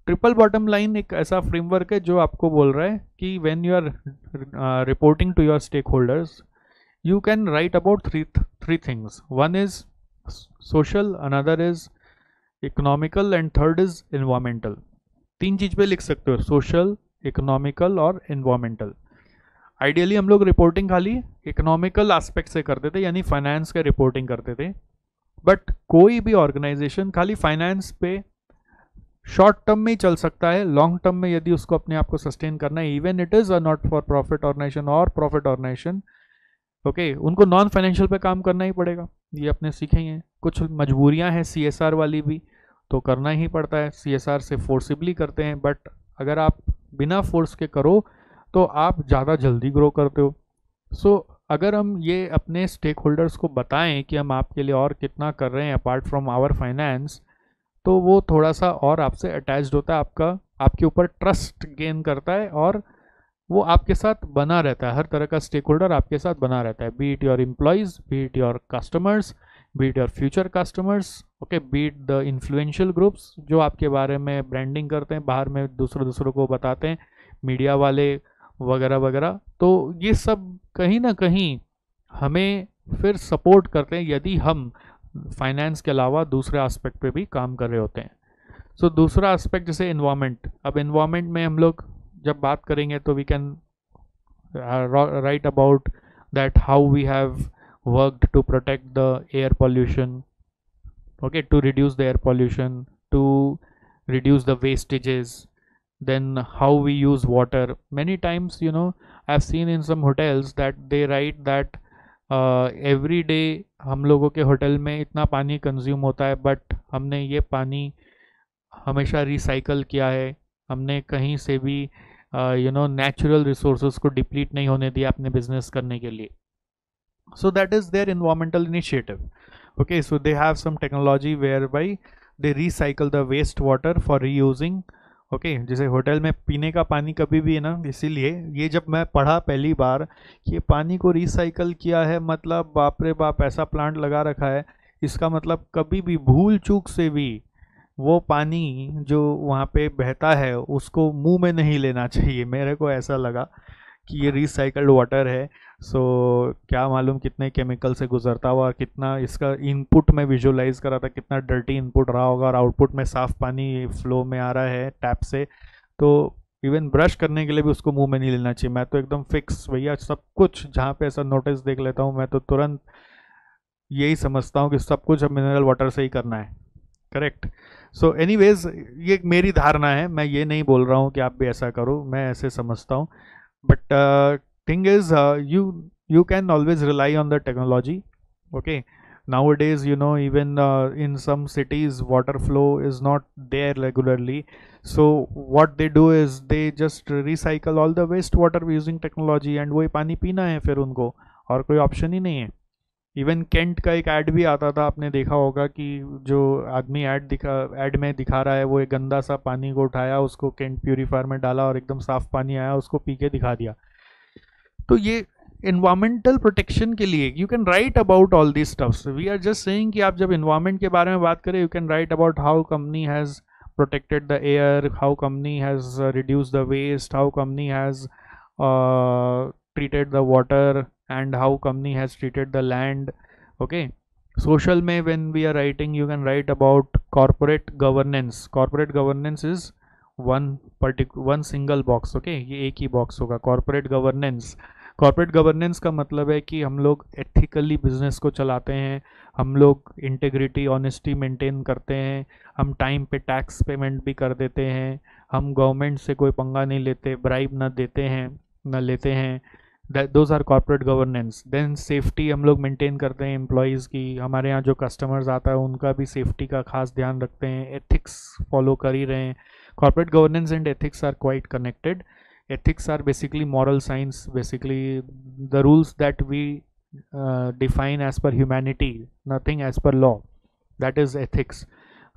Triple bottom line एक ऐसा framework है जो आपको बोल रहा है कि when you are reporting to your stakeholders, you can write about three things. One is social, another is economical, and third is environmental. तीन चीज पे लिख सकते हो, सोशल, इकोनॉमिकल और एनवायरमेंटल. आइडियली हम लोग रिपोर्टिंग खाली इकोनॉमिकल एस्पेक्ट से करते थे, यानी फाइनेंस का रिपोर्टिंग करते थे. बट कोई भी ऑर्गेनाइजेशन खाली फाइनेंस पे शॉर्ट टर्म में ही चल सकता है. लॉन्ग टर्म में यदि उसको अपने आप को सस्टेन करना है, even it is a not for profit organization और प्रॉफिट ऑर्गेनाइजेशन, ओके, उनको नॉन फाइनेंशियल पे काम करना ही पड़ेगा. ये अपने सीखे हैं. कुछ मजबूरियां हैं सीएसआर वाली भी, तो करना ही पड़ता है. सीएसआर से फोर्सिबली करते हैं, बट अगर आप बिना फोर्स के करो तो आप ज़्यादा जल्दी ग्रो करते हो. सो अगर हम ये अपने स्टेक होल्डर्स को बताएं कि हम आपके लिए और कितना कर रहे हैं अपार्ट फ्रॉम आवर फाइनेंस, तो वो थोड़ा सा और आपसे अटैच्ड होता है, आपके ऊपर ट्रस्ट गेन करता है, और वो आपके साथ बना रहता है. हर तरह का स्टेक होल्डर आपके साथ बना रहता है, B it your employees, B it your customers, B it your future customers, okay, B it the influential groups जो आपके बारे में ब्रांडिंग करते हैं, बाहर में दूसरों को बताते हैं, मीडिया वाले वगैरह वगैरह. तो ये सब कहीं ना कहीं हमें फिर सपोर्ट करते हैं यदि हम फाइनेंस के अलावा दूसरे एस्पेक्ट पे भी काम कर रहे होते हैं. सो दूसरा एस्पेक्ट जैसे एनवायरनमेंट. अब एनवायरनमेंट में हम लोग जब बात करेंगे तो we can write about that how we have worked to protect the air pollution, okay, to reduce the air pollution, to reduce the wastages, then how we use water. Many times, I've seen in some hotels that they write that every day हम लोगों के hotel में इतना पानी consume होता है, but हमने ये पानी हमेशा रिसाइकल किया है, हमने कहीं से भी नेचुरल रिसोर्सेज को डिप्लीट नहीं होने दिया अपने बिजनेस करने के लिए. So that is their environmental initiative. Okay, so they have some technology whereby they recycle the waste water for reusing. Okay, जैसे होटल में पीने का पानी कभी भी है ना, इसीलिए ये जब मैं पढ़ा पहली बार कि ये पानी को रिसाइकल किया है, मतलब बाप रे बाप, ऐसा प्लांट लगा रखा है. इसका मतलब कभी भी भूल चूक से भी वो पानी जो वहाँ पे बहता है उसको मुंह में नहीं लेना चाहिए. मेरे को ऐसा लगा कि ये रिसाइकल्ड वाटर है. सो क्या मालूम कितने केमिकल से गुजरता हुआ, कितना इसका इनपुट में विजुअलाइज करा था, कितना डर्टी इनपुट रहा होगा, और आउटपुट में साफ पानी फ्लो में आ रहा है टैप से. तो इवन ब्रश करने के लिए भी उसको मुंह में नहीं लेना चाहिए. मैं तो एकदम फिक्स भैया, सब कुछ जहाँ पे ऐसा नोटिस देख लेता हूँ मैं तो तुरंत यही समझता हूँ कि सब कुछ अब मिनरल वाटर से ही करना है. करेक्ट. सो एनीवेज, ये मेरी धारणा है, मैं ये नहीं बोल रहा हूँ कि आप भी ऐसा करो, मैं ऐसे समझता हूँ. But thing is, you can always rely on the technology. Okay, nowadays even in some cities water flow is not there regularly. So what they do is they just recycle all the waste water using technology, and वही पानी पीना है फिर उनको, और कोई option ही नहीं है. इवन केंट का एक ऐड भी आता था, आपने देखा होगा कि जो आदमी ऐड में दिखा रहा है, वो एक गंदा सा पानी को उठाया, उसको केंट प्यूरीफायर में डाला और एकदम साफ पानी आया, उसको पी के दिखा दिया. तो ये एनवायरमेंटल प्रोटेक्शन के लिए you can write about all this stuffs. We are just saying कि आप जब एनवायरमेंट के बारे में बात करें, you can write about how company has protected the air, how company has reduce the waste, how company has treated the water, and how company has treated the land. Okay, social में when we are writing, you can write about corporate governance. Corporate governance is one single box. Okay, ये एक ही box होगा, corporate governance. Corporate governance का मतलब है कि हम लोग एथिकली बिजनेस को चलाते हैं, हम लोग इंटेग्रिटी ऑनेस्टी मेंटेन करते हैं, हम टाइम पे टैक्स पेमेंट भी कर देते हैं, हम गवर्नमेंट से कोई पंगा नहीं लेते, ब्राइब ना देते हैं ना लेते हैं. Those are corporate governance. Then safety हम लोग मेंटेन करते हैं एम्प्लॉयज़ की, हमारे यहाँ जो कस्टमर्स आता है उनका भी सेफ्टी का खास ध्यान रखते हैं, एथिक्स फॉलो कर ही रहे हैं. Corporate governance and ethics are quite connected. Ethics are basically moral science, basically the rules that we define as per humanity, nothing as per law. That is ethics.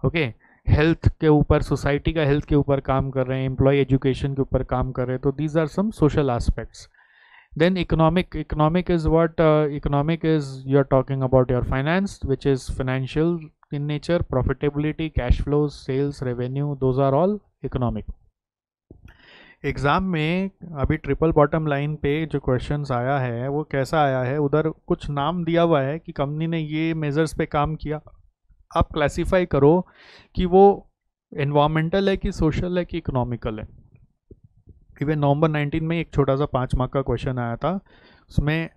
Okay, health के ऊपर, society का health के ऊपर काम कर रहे हैं, employ education के ऊपर काम कर रहे हैं. तो these are some social aspects. Then economic is what? Economic is you're talking about your finance, which is financial in nature, profitability, cash flows, sales, revenue. Those are all economic. Exam में अभी triple bottom line पे जो questions आया है वो कैसा आया है, उधर कुछ नाम दिया हुआ है कि कंपनी ने ये मेजर्स पे काम किया, आप क्लासिफाई करो कि वो एनवायरमेंटल है कि सोशल है कि इकोनॉमिकल है। इवन नवंबर 19 में एक छोटा सा 5 मार्क का क्वेश्चन आया था, उसमें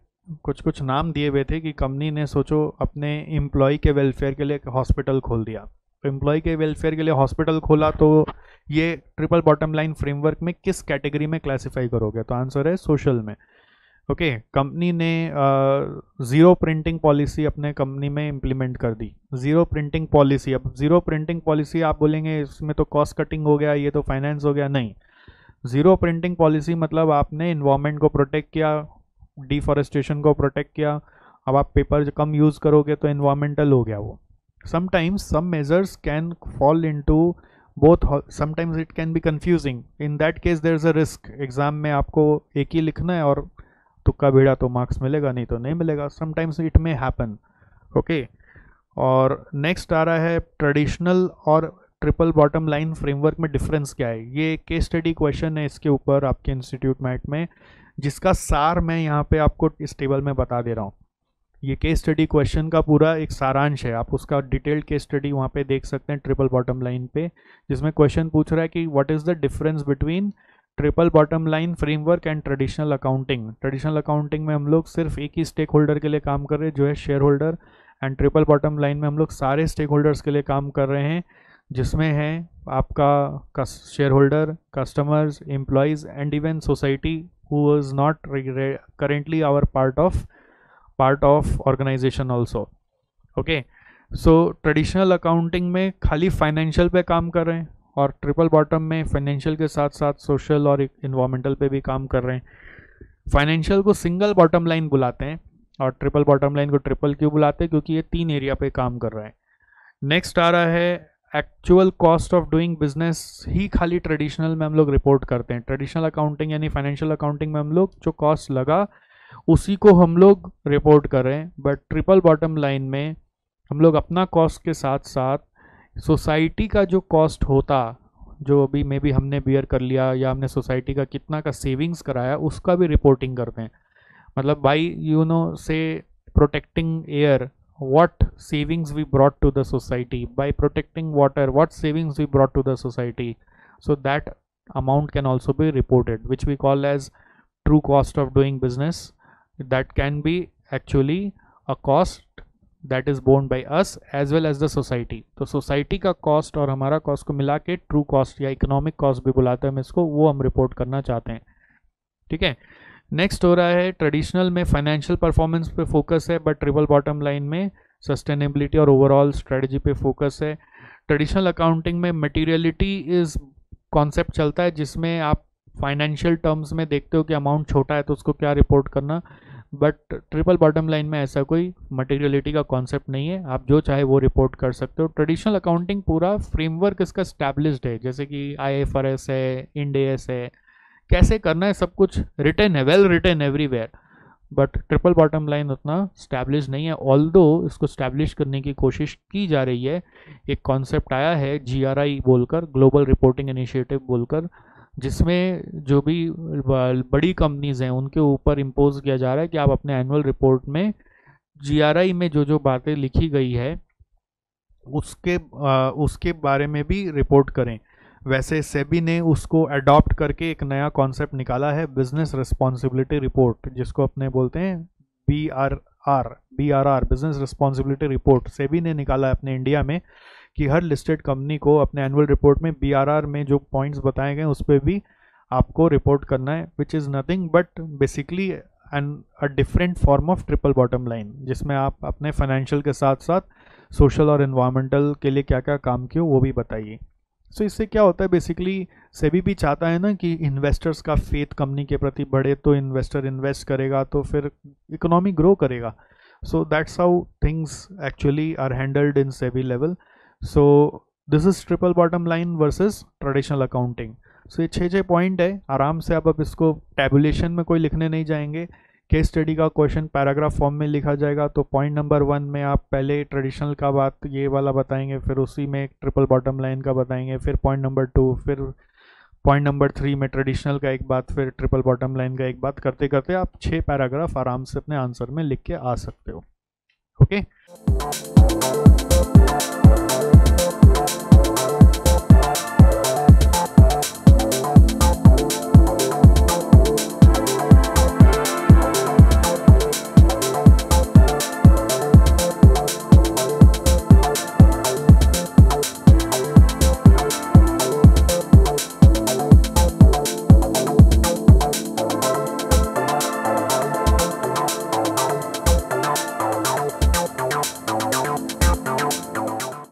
कुछ कुछ नाम दिए हुए थे कि कंपनी ने सोचो अपने एम्प्लॉय के वेलफेयर के लिए एक हॉस्पिटल खोल दिया, तो एम्प्लॉय के वेलफेयर के लिए हॉस्पिटल खोला तो ये ट्रिपल बॉटम लाइन फ्रेमवर्क में किस कैटेगरी में क्लासिफाई करोगे, तो आंसर है सोशल में। ओके, कंपनी ने ज़ीरो प्रिंटिंग पॉलिसी अपने कंपनी में इम्प्लीमेंट कर दी। ज़ीरो प्रिंटिंग पॉलिसी, अब ज़ीरो प्रिंटिंग पॉलिसी आप बोलेंगे इसमें तो कॉस्ट कटिंग हो गया, ये तो फाइनेंस हो गया, नहीं। ज़ीरो प्रिंटिंग पॉलिसी मतलब आपने इन्वायरमेंट को प्रोटेक्ट किया, डिफॉरेस्टेशन को प्रोटेक्ट किया। अब आप पेपर कम यूज़ करोगे तो इन्वायरमेंटल हो गया वो। Sometimes some measures can fall into both, sometimes it can be confusing, in that case there is a risk. Exam में आपको एक ही लिखना है और तुक्का भिड़ा तो मार्क्स मिलेगा, नहीं तो नहीं मिलेगा। Sometimes it may happen. Okay, और नेक्स्ट आ रहा है ट्रेडिशनल और ट्रिपल बॉटम लाइन फ्रेमवर्क में डिफरेंस क्या है। ये केस स्टडी क्वेश्चन है इसके ऊपर आपके इंस्टीट्यूट मैट में, जिसका सार मैं यहाँ पे आपको इस टेबल में बता दे रहा हूँ। ये केस स्टडी क्वेश्चन का पूरा एक सारांश है, आप उसका डिटेल्ड केस स्टडी वहाँ पे देख सकते हैं ट्रिपल बॉटम लाइन पे, जिसमें क्वेश्चन पूछ रहा है कि what is the difference between triple bottom line framework and traditional accounting. Traditional accounting में हम लोग सिर्फ एक ही स्टेक होल्डर के लिए काम कर रहे हैं जो है share holder, and triple bottom line में हम लोग सारे स्टेक होल्डर्स के लिए काम कर रहे हैं, जिसमें है आपका shareholder, customers, employees and even society who is not currently our part of organization also. Okay, so traditional accounting में खाली फाइनेंशियल पे काम कर रहे हैं, और ट्रिपल बॉटम में फाइनेंशियल के साथ साथ सोशल और इन्वायरमेंटल पे भी काम कर रहे हैं। फाइनेंशियल को सिंगल बॉटम लाइन बुलाते हैं और ट्रिपल बॉटम लाइन को ट्रिपल क्यों बुलाते हैं, क्योंकि ये 3 एरिया पे काम कर रहा है। नेक्स्ट आ रहा है actual cost of doing business ही खाली ट्रेडिशनल में हम लोग रिपोर्ट करते हैं। ट्रेडिशनल अकाउंटिंग यानी फाइनेंशियल अकाउंटिंग में हम लोग जो कॉस्ट लगा उसी को हम लोग रिपोर्ट कर रहे हैं, बट ट्रिपल बॉटम लाइन में हम लोग अपना कॉस्ट के साथ साथ सोसाइटी का जो कॉस्ट होता, जो अभी मे बी हमने बियर कर लिया या हमने सोसाइटी का कितना का सेविंग्स कराया, उसका भी रिपोर्टिंग करते हैं। मतलब बाई से protecting air, what savings we brought to the society, by protecting water, what savings we brought to the society, so that amount can also be reported, which we call as true cost of doing business. That can be actually a cost that is borne by us as well as the society. तो society का cost और हमारा cost को मिला के true cost या economic cost भी बुलाते हैं हम इसको, वो हम रिपोर्ट करना चाहते हैं। ठीक है, नेक्स्ट हो रहा है ट्रेडिशनल में फाइनेंशियल परफॉर्मेंस पे फोकस है, बट ट्रिपल बॉटम लाइन में सस्टेनेबिलिटी और ओवरऑल स्ट्रेटजी पे फोकस है। ट्रेडिशनल अकाउंटिंग में मटेरियलिटी इज कॉन्सेप्ट चलता है, जिसमें आप फाइनेंशियल टर्म्स में देखते हो कि अमाउंट छोटा है तो उसको क्या रिपोर्ट करना, बट ट्रिपल बॉटम लाइन में ऐसा कोई मटेरियलिटी का कॉन्सेप्ट नहीं है, आप जो चाहे वो रिपोर्ट कर सकते हो। ट्रेडिशनल अकाउंटिंग पूरा फ्रेमवर्क इसका स्टैब्लिश्ड है, जैसे कि IFRS है, इंड AS है, कैसे करना है सब कुछ रिटन है, well written everywhere, but triple bottom line उतना स्टैब्लिश नहीं है। ऑल्दो इसको स्टैब्लिश करने की कोशिश की जा रही है, एक कॉन्सेप्ट आया है GRI बोलकर, ग्लोबल रिपोर्टिंग इनिशिएटिव बोलकर, जिसमें जो भी बड़ी कंपनीज हैं उनके ऊपर इम्पोज किया जा रहा है कि आप अपने एनुअल रिपोर्ट में GRI में जो जो बातें लिखी गई है उसके बारे में भी रिपोर्ट करें। वैसे सेबी ने उसको अडॉप्ट करके एक नया कॉन्सेप्ट निकाला है, बिजनेस रिस्पॉन्सिबिलिटी रिपोर्ट, जिसको अपने बोलते हैं BRR, business responsibility report. SEBI ने निकाला है अपने इंडिया में कि हर लिस्टेड कंपनी को अपने एनुअल रिपोर्ट में BRR में जो पॉइंट्स बताए गए उस पर भी आपको रिपोर्ट करना है, which is nothing but basically a different form of triple bottom line, जिसमें आप अपने फाइनेंशियल के साथ साथ सोशल और एनवायरमेंटल के लिए क्या क्या काम किए वो भी बताइए। सो इससे क्या होता है, बेसिकली सेबी भी चाहता है ना कि इन्वेस्टर्स का फेथ कंपनी के प्रति बढ़े, तो इन्वेस्टर इन्वेस्ट करेगा तो फिर इकोनॉमी ग्रो करेगा। So that's how things actually are handled in SEBI level. So this is triple bottom line versus traditional accounting. So ये 6 पॉइंट है, आराम से आप अब इसको टैबुलेशन में कोई लिखने नहीं जाएंगे, केस स्टडी का क्वेश्चन पैराग्राफ फॉर्म में लिखा जाएगा, तो पॉइंट नंबर 1 में आप पहले ट्रेडिशनल का बात ये वाला बताएंगे, फिर उसी में एक ट्रिपल बॉटम लाइन का बताएंगे, फिर पॉइंट नंबर 2, फिर पॉइंट नंबर 3 में ट्रेडिशनल का एक बात, फिर ट्रिपल बॉटम लाइन का एक बात, करते करते आप 6 पैराग्राफ आराम से अपने आंसर में लिख के आ सकते हो। ओके।